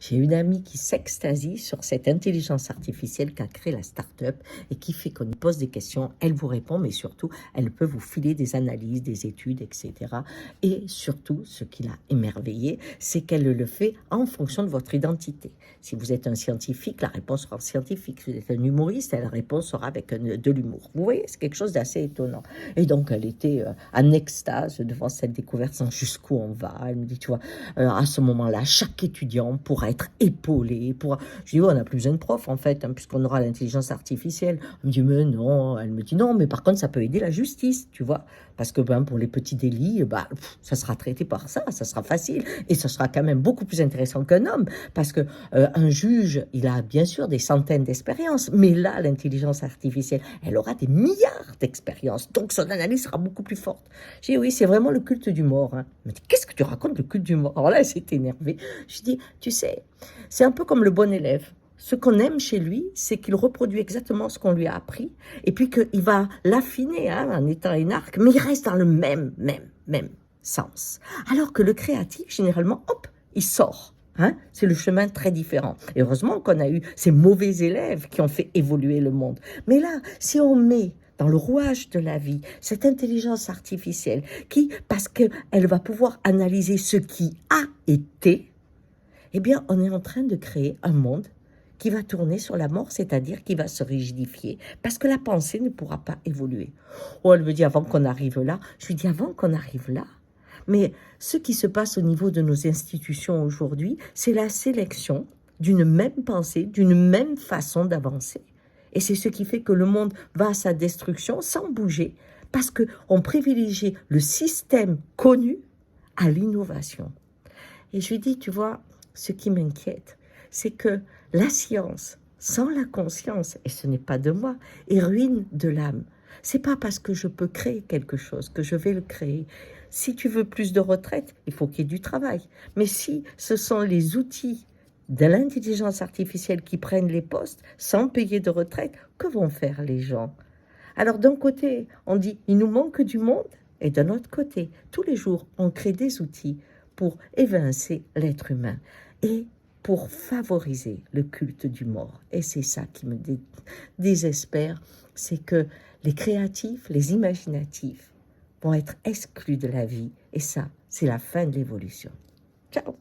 J'ai une amie qui s'extasie sur cette intelligence artificielle qu'a créé la start-up et qui fait qu'on lui pose des questions, elle vous répond, mais surtout, elle peut vous filer des analyses, des études, etc. Et surtout, ce qui l'a émerveillée, c'est qu'elle le fait en fonction de votre identité. Si vous êtes un scientifique, la réponse sera scientifique. Si vous êtes un humoriste, la réponse sera avec de l'humour. Vous voyez, c'est quelque chose d'assez étonnant. Et donc, elle était en extase devant cette découverte, sans jusqu'où on va. Elle me dit, tu vois, à ce moment-là, chaque étudiant pourra être épaulé. Je dis, oh, on n'a plus besoin de prof, en fait, hein, puisqu'on aura l'intelligence artificielle. Elle me dit, mais non. Elle me dit, non, mais par contre, ça peut aider la justice, tu vois. Parce que pour les petits délits, ça sera traité par ça sera facile. Et ça sera quand même beaucoup plus intéressant qu'un homme. Parce que un juge, il a bien sûr des centaines d'expériences. Mais là, l'intelligence artificielle, elle aura des milliards d'expériences. Donc, son analyse sera beaucoup plus forte. J'ai dit, oui, c'est vraiment le culte du mort. Hein. Elle me dit, qu'est-ce que tu racontes, le culte du mort? Alors là, elle s'est énervée. Je dis, tu sais, c'est un peu comme le bon élève. Ce qu'on aime chez lui, c'est qu'il reproduit exactement ce qu'on lui a appris, et puis qu'il va l'affiner en étant énarque, mais il reste dans le même sens. Alors que le créatif, généralement, hop, il sort. Hein, c'est le chemin très différent. Et heureusement qu'on a eu ces mauvais élèves qui ont fait évoluer le monde. Mais là, si on met dans le rouage de la vie cette intelligence artificielle qui, parce qu'elle va pouvoir analyser ce qui a été, eh bien, on est en train de créer un monde qui va tourner sur la mort, c'est-à-dire qui va se rigidifier, parce que la pensée ne pourra pas évoluer. Oh, elle me dit, avant qu'on arrive là. Je lui dis, avant qu'on arrive là? Mais ce qui se passe au niveau de nos institutions aujourd'hui, c'est la sélection d'une même pensée, d'une même façon d'avancer. Et c'est ce qui fait que le monde va à sa destruction sans bouger, parce qu'on privilégie le système connu à l'innovation. Et je lui dis, tu vois, ce qui m'inquiète, c'est que la science, sans la conscience, et ce n'est pas de moi, est ruine de l'âme. C'est pas parce que je peux créer quelque chose que je vais le créer. Si tu veux plus de retraite, il faut qu'il y ait du travail. Mais si ce sont les outils de l'intelligence artificielle qui prennent les postes sans payer de retraite, que vont faire les gens? Alors d'un côté, on dit il nous manque du monde, et d'un autre côté, tous les jours, on crée des outils pour évincer l'être humain et pour favoriser le culte du mort. Et c'est ça qui me désespère, c'est que les créatifs, les imaginatifs vont être exclus de la vie, et ça, c'est la fin de l'évolution. Ciao!